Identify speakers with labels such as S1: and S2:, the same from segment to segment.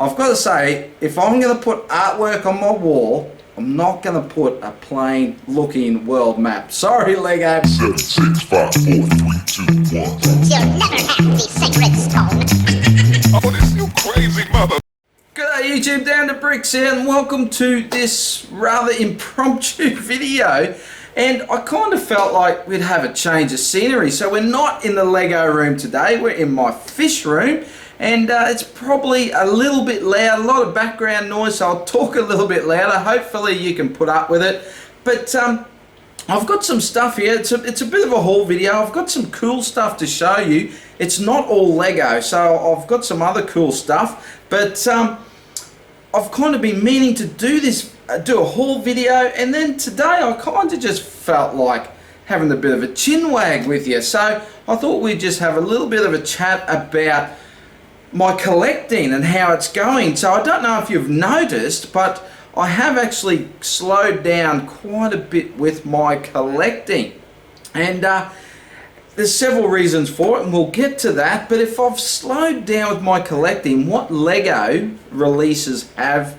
S1: I've got to say, if I'm going to put artwork on my wall, I'm not going to put a plain looking world map. Sorry, Lego.
S2: 7, 6, 5, 4, 3, 2, 1.
S3: You'll never have the sacred stone.
S2: Oh, this you crazy mother.
S1: G'day YouTube, Down to Bricks here, and welcome to this rather impromptu video. And I kind of felt like we'd have a change of scenery. So we're not in the Lego room today, we're in my fish room. And it's probably a little bit loud, a lot of background noise, so I'll talk a little bit louder. Hopefully you can put up with it. But I've got some stuff here. It's a bit of a haul video. I've got some cool stuff to show you. It's not all Lego, so I've got some other cool stuff. But I've kind of been meaning to do this, do a haul video, and then today I kind of just felt like having a bit of a chin wag with you. So I thought we'd just have a little bit of a chat about my collecting and how it's going. So I don't know if you've noticed, but I have actually slowed down quite a bit with my collecting, and there's several reasons for it, and we'll get to that. But if I've slowed down with my collecting, what Lego releases have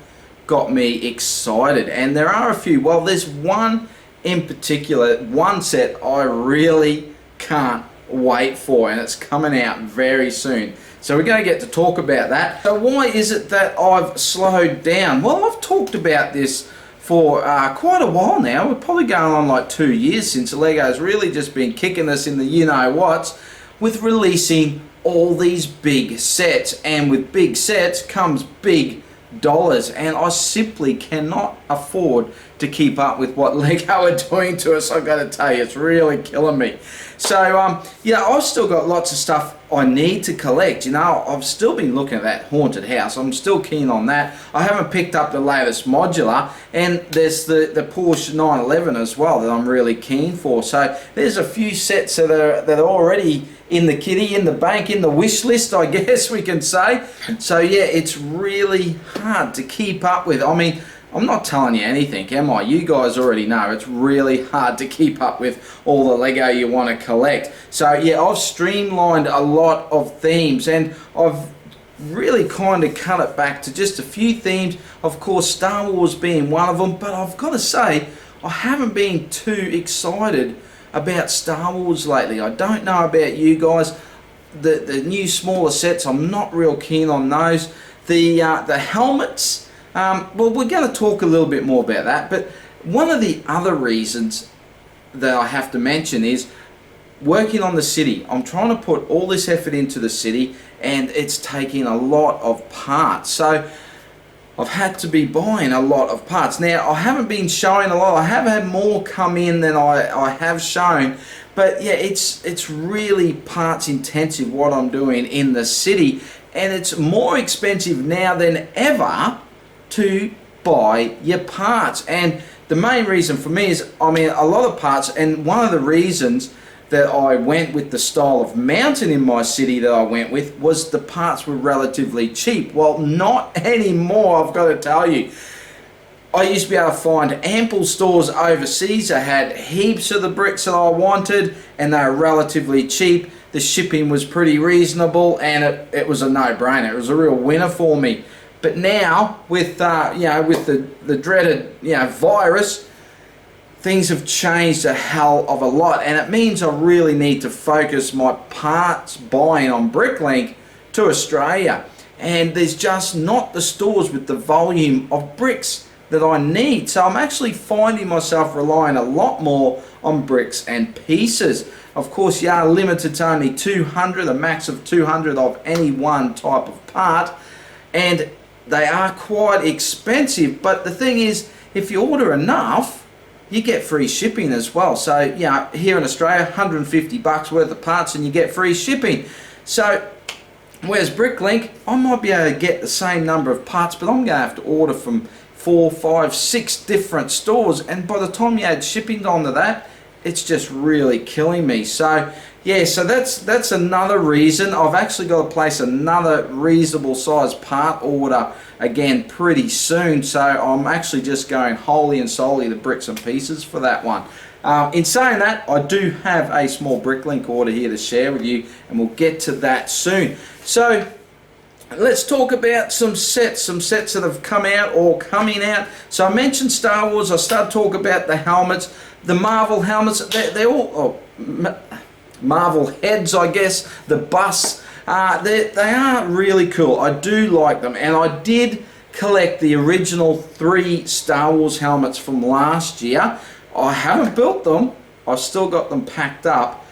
S1: got me excited? And there are a few. Well, there's one in particular, one set I really can't wait for, and it's coming out very soon. So we're going to get to talk about that. So why is it that I've slowed down? Well, I've talked about this for quite a while now. We're probably going on like 2 years since Lego's really just been kicking us in the you-know-whats with releasing all these big sets. And with big sets comes big dollars, and I simply cannot afford to keep up with what Lego are doing to us. I've got to tell you, it's really killing me. So yeah, I've still got lots of stuff I need to collect. You know, I've still been looking at that haunted house. I'm still keen on that. I haven't picked up the latest modular, and there's the Porsche 911 as well that I'm really keen for. So there's a few sets that are already in the kitty, in the bank, in the wish list, I guess we can say. So yeah, it's really hard to keep up with. I mean, I'm not telling you anything, am I? You guys already know it's really hard to keep up with all the Lego you want to collect. So yeah, I've streamlined a lot of themes, and I've really kind of cut it back to just a few themes. Of course, Star Wars being one of them, but I've got to say, I haven't been too excited about Star Wars lately. I don't know about you guys. The new smaller sets, I'm not real keen on those. The helmets, well, we're going to talk a little bit more about that, but one of the other reasons that I have to mention is working on the city. I'm trying to put all this effort into the city, and it's taking a lot of parts. So I've had to be buying a lot of parts. Now, I haven't been showing a lot. I have had more come in than I have shown, but yeah, it's really parts intensive what I'm doing in the city, and it's more expensive now than ever to buy your parts. And the main reason for me is, I mean, a lot of parts, and one of the reasons that I went with the style of mountain in my city that I went with was the parts were relatively cheap. Well, not anymore, I've got to tell you. I used to be able to find ample stores overseas that had heaps of the bricks that I wanted, and they were relatively cheap. The shipping was pretty reasonable, and it was a no-brainer. It was a real winner for me. But now, with you know, with the dreaded virus, things have changed a hell of a lot, and it means I really need to focus my parts buying on Bricklink to Australia. And there's just not the stores with the volume of bricks that I need. So I'm actually finding myself relying a lot more on bricks and pieces. Of course, you are limited to only 200, a max of 200 of any one type of part, and they are quite expensive. But the thing is, if you order enough, you get free shipping as well. So, you know, here in Australia, 150 bucks worth of parts and you get free shipping. So, whereas Bricklink, I might be able to get the same number of parts, but I'm going to have to order from 4, 5, 6 different stores, and by the time you add shipping onto that, it's just really killing me. So yeah, so that's another reason. I've actually got to place another reasonable size part order again pretty soon, so I'm actually just going wholly and solely the bricks and pieces for that one. In saying that, I do have a small Bricklink order here to share with you, and we'll get to that soon. So let's talk about some sets that have come out or coming out. So I mentioned Star Wars. I started talking about the helmets, the Marvel helmets. They're all Marvel heads, I guess. The busts. They are really cool. I do like them, and I did collect the original 3 Star Wars helmets from last year. I haven't built them. I've still got them packed up.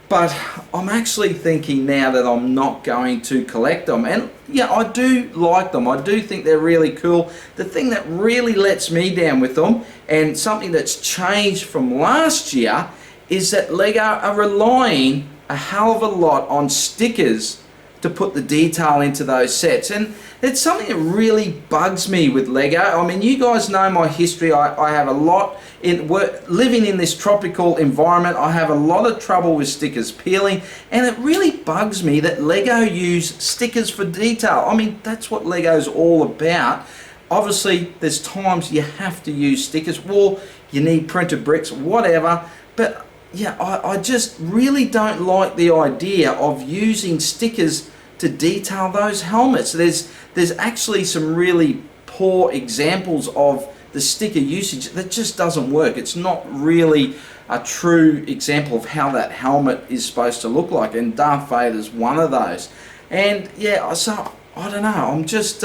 S1: But I'm actually thinking now that I'm not going to collect them. And yeah, I do like them. I do think they're really cool. The thing that really lets me down with them, and something that's changed from last year, is that Lego are relying a hell of a lot on stickers to put the detail into those sets. And it's something that really bugs me with Lego. I mean, you guys know my history. I have a lot living in this tropical environment. I have a lot of trouble with stickers peeling, and it really bugs me that Lego use stickers for detail. I mean, that's what Lego's all about. Obviously, there's times you have to use stickers, or you need printed bricks, whatever. But yeah, I just really don't like the idea of using stickers to detail those helmets. There's actually some really poor examples of the sticker usage that just doesn't work. It's not really a true example of how that helmet is supposed to look like, and Darth Vader's one of those. And yeah, so I don't know, I'm just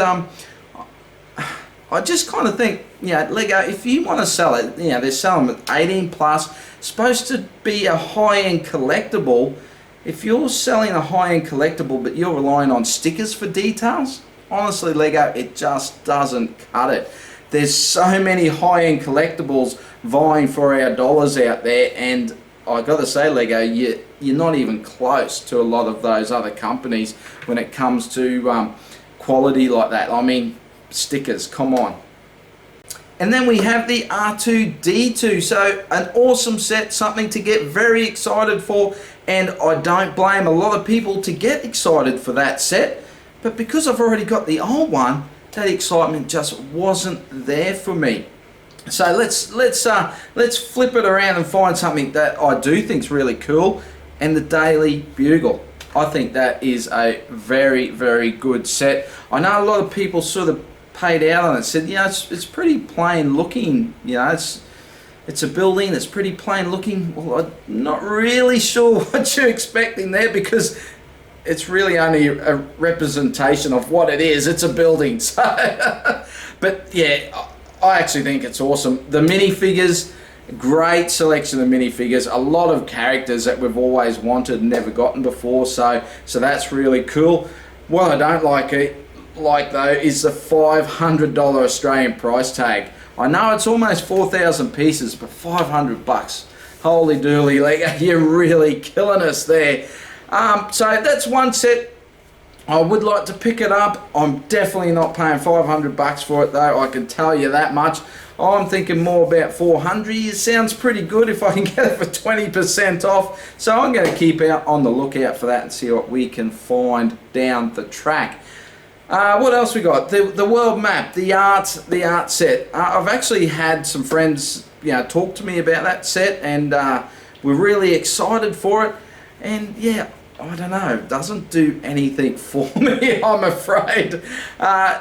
S1: I just kind of think, you know, Lego, if you want to sell it, you know, they're selling them at 18 plus, supposed to be a high-end collectible. If you're selling a high-end collectible but you're relying on stickers for details, honestly, Lego, it just doesn't cut it. There's so many high-end collectibles vying for our dollars out there, and I got to say, Lego, you're not even close to a lot of those other companies when it comes to quality like that. I mean, stickers, come on. And then we have the R2-D2, so an awesome set, something to get very excited for, and I don't blame a lot of people to get excited for that set, but because I've already got the old one, that excitement just wasn't there for me. So let's flip it around and find something that I do think is really cool, and the Daily Bugle. I think that is a very, very good set. I know a lot of people sort of paid out on it, said, you know, it's pretty plain looking, you know, it's a building that's pretty plain looking. Well, I'm not really sure what you're expecting there, because it's really only a representation of what it is. It's a building. So, but yeah, I actually think it's awesome. The minifigures, great selection of minifigures, a lot of characters that we've always wanted and never gotten before, so that's really cool. What I don't like though is the $500 Australian price tag. I know it's almost 4,000 pieces, but $500. Holy dooly, like, you're really killing us there. So that's one set. I would like to pick it up. I'm definitely not paying $500 for it though, I can tell you that much. I'm thinking more about $400. It sounds pretty good if I can get it for 20% off. So I'm going to keep out on the lookout for that and see what we can find down the track. What else we got? The world map, the art set. I've actually had some friends, you know, talk to me about that set, and we're really excited for it. And yeah, I don't know, it doesn't do anything for me, I'm afraid.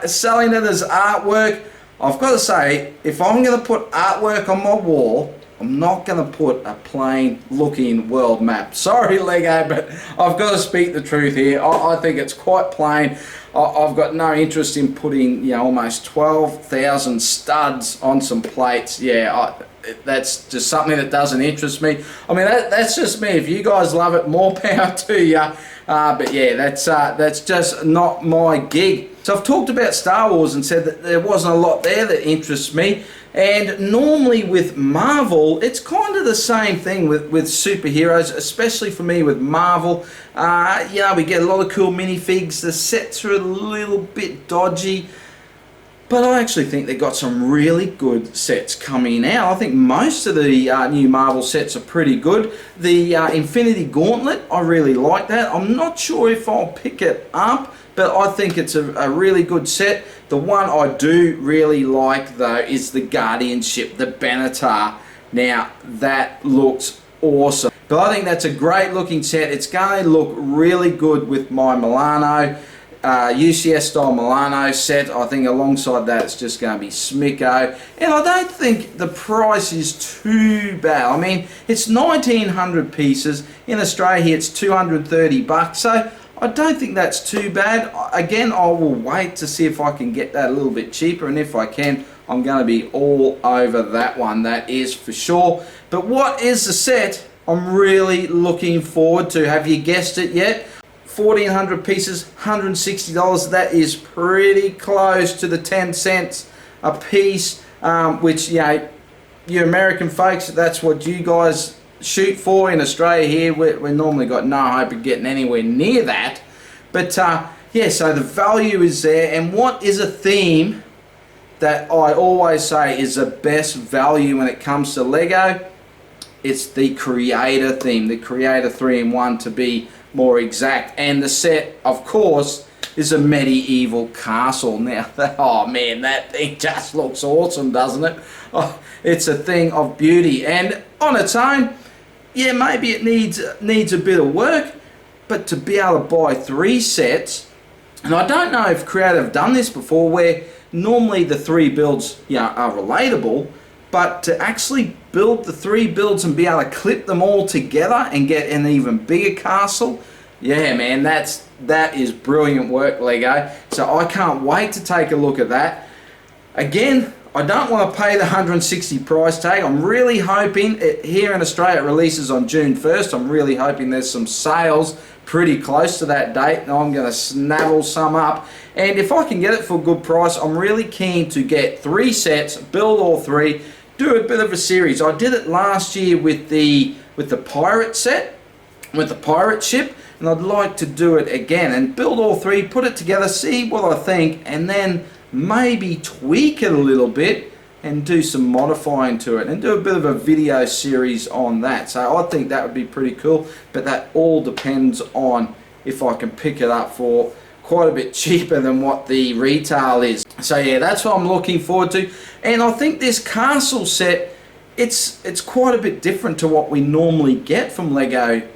S1: Selling it as artwork, I've got to say, if I'm going to put artwork on my wall, I'm not going to put a plain looking world map. Sorry, Lego, but I've got to speak the truth here. I think it's quite plain. I've got no interest in putting, you know, almost 12,000 studs on some plates. Yeah, that's just something that doesn't interest me. I mean, that's just me. If you guys love it, more power to you. But yeah, that's just not my gig. So I've talked about Star Wars and said that there wasn't a lot there that interests me. And normally with Marvel, it's kind of the same thing with superheroes, especially for me with Marvel. You know, we get a lot of cool minifigs. The sets are a little bit dodgy, but I actually think they've got some really good sets coming out. I think most of the new Marvel sets are pretty good. The Infinity Gauntlet, I really like that. I'm not sure if I'll pick it up, but I think it's a really good set. The one I do really like though is the Guardian ship, the Benatar. Now that looks awesome. But I think that's a great looking set. It's going to look really good with my Milano. UCS style Milano set. I think alongside that it's just going to be Smicko, and I don't think the price is too bad. I mean, it's 1900 pieces. In Australia here it's 230 bucks, so I don't think that's too bad. Again, I will wait to see if I can get that a little bit cheaper, and if I can, I'm going to be all over that one, that is for sure. But what is the set I'm really looking forward to? Have you guessed it yet? 1400 pieces, $160. That is pretty close to the 10 cents a piece, which, you know, you American folks, that's what you guys shoot for. In Australia here, we normally got no hope of getting anywhere near that. But yeah, so the value is there. And what is a theme that I always say is the best value when it comes to Lego? It's the Creator theme, the Creator 3-in-1 to be more exact. And the set, of course, is a medieval castle. Now, oh man, that thing just looks awesome, doesn't it? Oh, it's a thing of beauty, and on its own, yeah, maybe it needs a bit of work, but to be able to buy 3 sets, and I don't know if Creator have done this before, where normally the 3 builds, you know, are relatable, but to actually build the 3 builds and be able to clip them all together and get an even bigger castle, yeah man, that is brilliant work, Lego. So I can't wait to take a look at that. Again, I don't want to pay the 160 price tag. I'm really hoping here in Australia it releases on June 1st. I'm really hoping there's some sales pretty close to that date, and I'm going to snavel some up. And if I can get it for a good price, I'm really keen to get 3 sets, build all 3, do a bit of a series. I did it last year with the pirate set, with the pirate ship, and I'd like to do it again and build all 3, put it together, see what I think, and then maybe tweak it a little bit and do some modifying to it and do a bit of a video series on that. So I think that would be pretty cool, but that all depends on if I can pick it up for quite a bit cheaper than what the retail is. So yeah, that's what I'm looking forward to. And I think this castle set, it's quite a bit different to what we normally get from Lego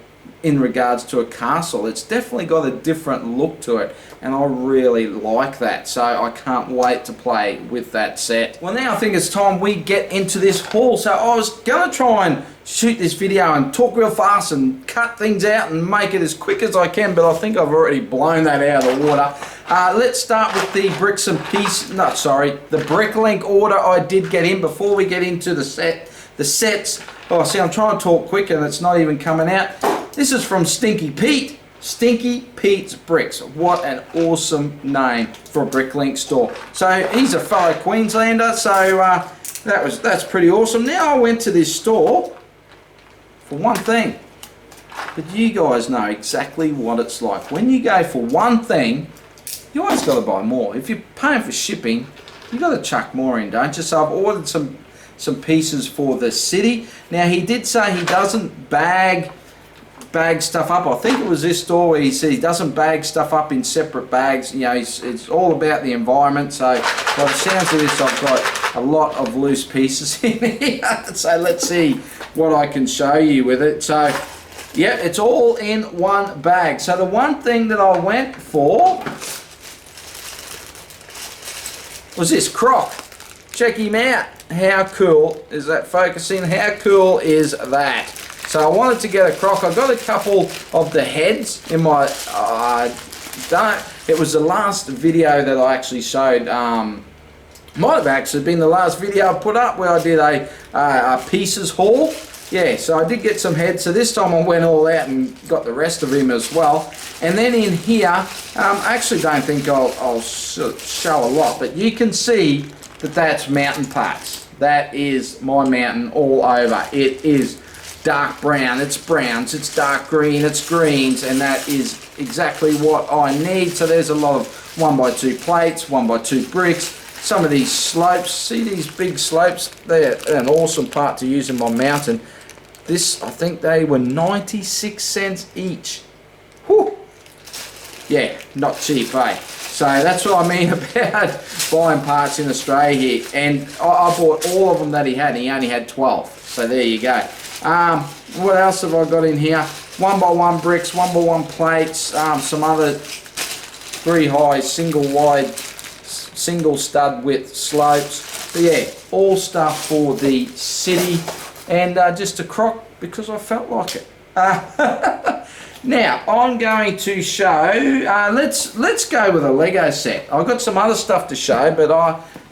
S1: in regards to a castle. It's definitely got a different look to it, and I really like that, so I can't wait to play with that set. Well, now I think it's time we get into this haul. So I was gonna try and shoot this video and talk real fast and cut things out and make it as quick as I can, but I think I've already blown that out of the water. Let's start with the bricks and piece, no sorry, the Bricklink order I did get in before we get into the sets. Oh, see, I'm trying to talk quick and it's not even coming out. This is from Stinky Pete. Stinky Pete's Bricks. What an awesome name for a Bricklink store. So he's a fellow Queenslander, so that's pretty awesome. Now I went to this store for one thing, but you guys know exactly what it's like. When you go for one thing, you always got to buy more. If you're paying for shipping, you got to chuck more in, don't you? So I've ordered some pieces for the city. Now he did say he doesn't bag stuff up. I think it was this store where he said he doesn't bag stuff up in separate bags. You know, it's all about the environment. So by the sounds of this, I've got a lot of loose pieces in here. So let's see what I can show you with it. So yeah, it's all in one bag. So the one thing that I went for was this croc. Check him out. How cool is that focusing? How cool is that? So I wanted to get a croc. I got a couple of the heads in my, it was the last video that I actually showed, might have actually been the last video I put up where I did a pieces haul. Yeah, so I did get some heads. So this time I went all out and got the rest of him as well. And then in here, I actually don't think I'll show a lot, but you can see that that's mountain parts. That is my mountain all over. It is dark brown, it's browns, it's dark green, it's greens, and that is exactly what I need. So there's a lot of 1x2 plates, 1x2 bricks, some of these slopes. See these big slopes? They're an awesome part to use in my mountain. This, I think they were 96 cents each. Whew. Yeah, not cheap, eh? So that's what I mean about buying parts in Australia here. And I bought all of them that he had, and he only had 12. So there you go. What else have I got in here? 1x1 bricks, 1x1 plates, some other 3 high, single wide, single stud width slopes. But yeah, all stuff for the city, and just a croc because I felt like it. Now I'm going to show. Let's go with a Lego set. I've got some other stuff to show, but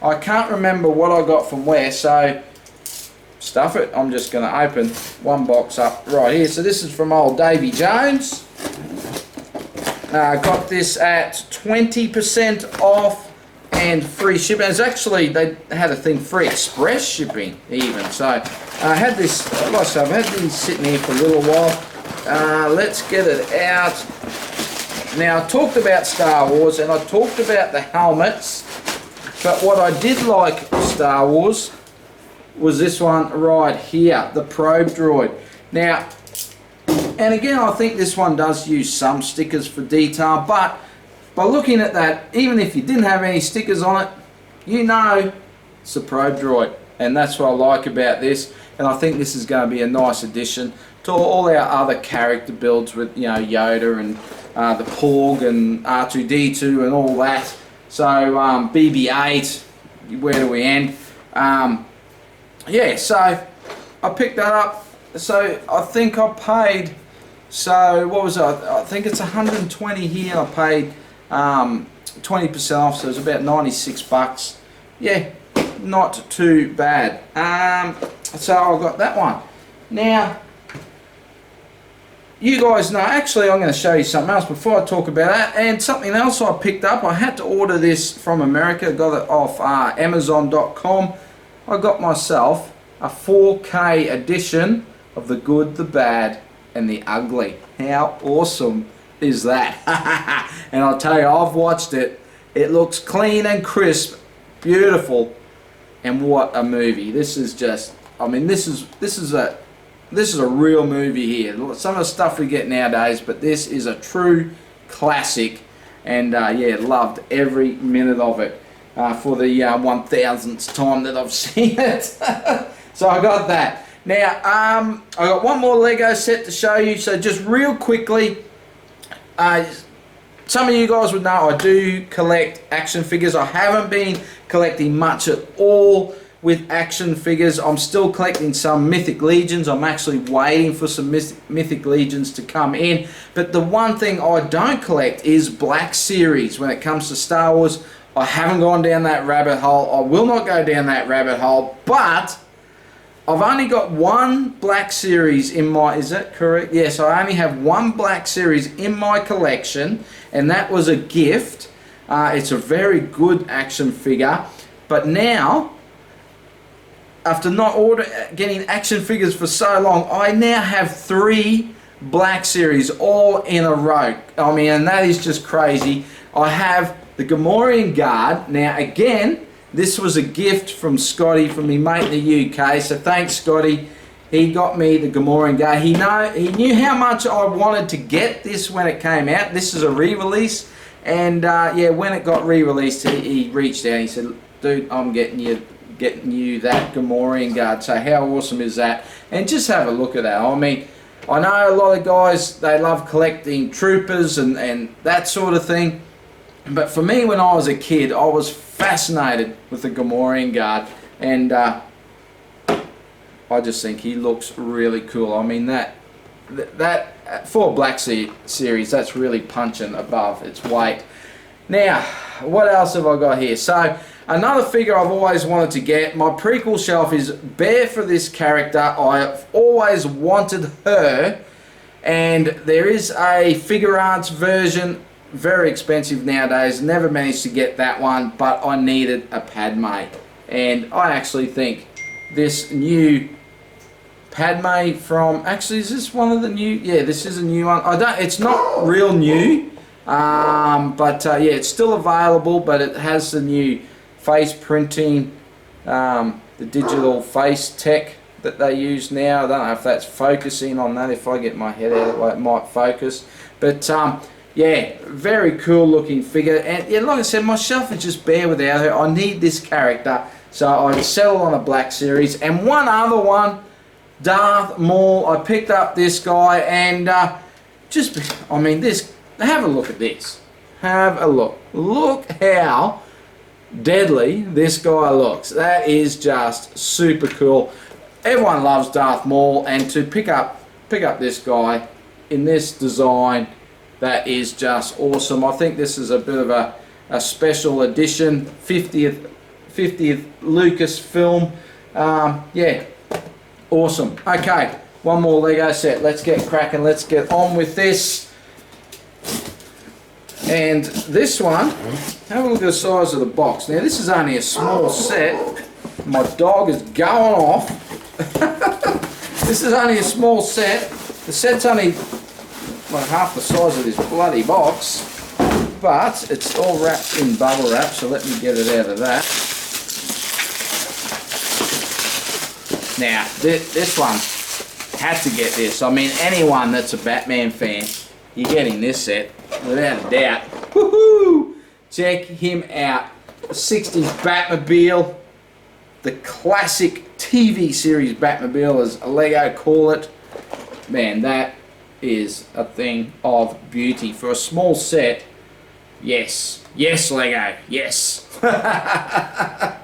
S1: I can't remember what I got from where. So stuff it. I'm just going to open one box up right here. So this is from old Davy Jones. Got this at 20% off and free shipping. It's actually, they had a thing, free express shipping even. So I had this, like I said, I've had these sitting here for a little while. Let's get it out. Now I talked about Star Wars and I talked about the helmets, but what I did like Star Wars was this one right here, the Probe Droid. Now, and again, I think this one does use some stickers for detail, but by looking at that, even if you didn't have any stickers on it, you know it's a Probe Droid, and that's what I like about this. And I think this is going to be a nice addition to all our other character builds with, you know, Yoda and the Porg and R2-D2 and all that. So BB-8, where do we end? Yeah, so I picked that up. So I think I paid, so what was it? I think it's 120 here. I paid 20% off, so it's about 96 bucks. Yeah, not too bad. So I got that one. Now, you guys know, actually I'm going to show you something else before I talk about that, and something else I picked up. I had to order this from America, got it off Amazon.com. I got myself a 4K edition of The Good, the Bad and the Ugly. How awesome is that? And I'll tell you, I've watched it. It looks clean and crisp, beautiful, and what a movie. This is just, I mean, this is a real movie here. Some of the stuff we get nowadays, but this is a true classic, and yeah, loved every minute of it for the 1000th time that I've seen it. So I got that. Now, I got one more Lego set to show you, so just real quickly, some of you guys would know I do collect action figures. I haven't been collecting much at all with action figures. I'm still collecting some Mythic Legions. I'm actually waiting for some Mythic Legions to come in. But the one thing I don't collect is Black Series. When it comes to Star Wars, I haven't gone down that rabbit hole. I will not go down that rabbit hole, but I've only got one Black Series in my, is that correct? Yes, I only have one Black Series in my collection, and that was a gift. It's a very good action figure, but now, after not getting action figures for so long, I now have 3 Black Series all in a row. I mean, and that is just crazy. I have the Gamorrean Guard. Now, again, this was a gift from Scotty, from me mate in the UK, so thanks Scotty. He got me the Gamorrean Guard. He knew how much I wanted to get this when it came out. This is a re-release, and yeah, when it got re-released, he reached out. He said, "Dude, I'm getting you that Gamorrean Guard." So how awesome is that? And just have a look at that. I mean, I know a lot of guys, they love collecting troopers and that sort of thing. But for me, when I was a kid, I was fascinated with the Gamorrean Guard, and I just think he looks really cool. I mean, that for a Black Series, that's really punching above its weight. Now, what else have I got here? So, another figure I've always wanted to get. My prequel shelf is bare for this character. I've always wanted her, and there is a Figure Arts version. Very expensive nowadays. Never managed to get that one, but I needed a Padme, and I actually think this new Padme from, actually, is this one of the new? Yeah, this is a new one. It's not real new, but yeah, it's still available, but it has the new face printing, the digital face tech that they use now. I don't know if that's focusing on that. If I get my head out of the way, it might focus, but yeah, very cool looking figure. And yeah, like I said, my shelf is just bare without her. I need this character, so I settled on a Black Series. And one other one, Darth Maul. I picked up this guy, and just, I mean, this. Have a look at this. have a look. Look how deadly this guy looks. That is just super cool. Everyone loves Darth Maul, and to pick up this guy in this design, that is just awesome. I think this is a bit of a special edition 50th Lucasfilm. Yeah, awesome. Okay, one more Lego set. Let's get cracking. Let's get on with this. And this one, have a look at the size of the box. Now this is only a small set. My dog is going off. This is only a small set. The set's only like half the size of this bloody box, but it's all wrapped in bubble wrap, so let me get it out of that. Now, this one had to get this. I mean, anyone that's a Batman fan, you're getting this set, without a doubt. Woohoo! Check him out. The 60s Batmobile, the classic TV series Batmobile, as Lego call it. Man, that is a thing of beauty. For a small set, yes. Yes, Lego, yes. Yeah,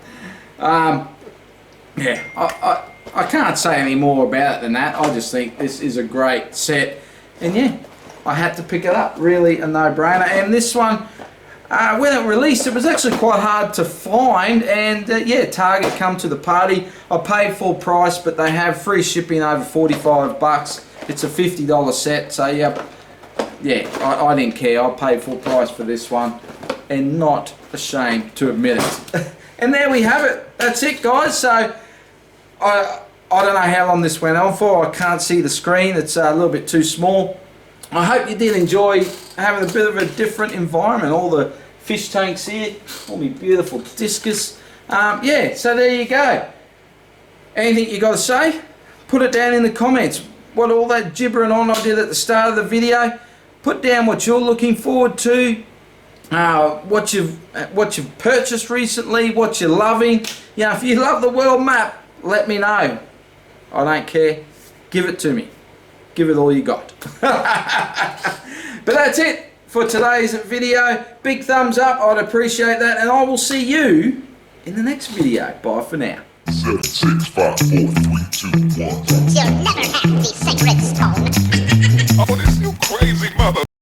S1: I can't say any more about it than that. I just think this is a great set. And yeah, I had to pick it up. Really a no-brainer. And this one, when it released, it was actually quite hard to find. And yeah, Target come to the party. I paid full price, but they have free shipping over $45. It's a $50 set. So yeah, I didn't care. I paid full price for this one, and not ashamed to admit it. And there we have it. That's it, guys. So I don't know how long this went on for. I can't see the screen. It's a little bit too small. I hope you did enjoy having a bit of a different environment. All the fish tanks here, all my beautiful discus. Yeah, so there you go. Anything you got to say? Put it down in the comments. What all that gibbering on I did at the start of the video. Put down what you're looking forward to. What you've purchased recently, what you're loving. You know, if you love the world map, let me know. I don't care. Give it to me. Give it all you got. But that's it for today's video. Big thumbs up. I'd appreciate that. And I will see you in the next video. Bye for now.
S2: 7, 6, 5, 4, 3, 2, 1.
S3: You'll never have the sacred stone.
S2: Oh, this you crazy mother.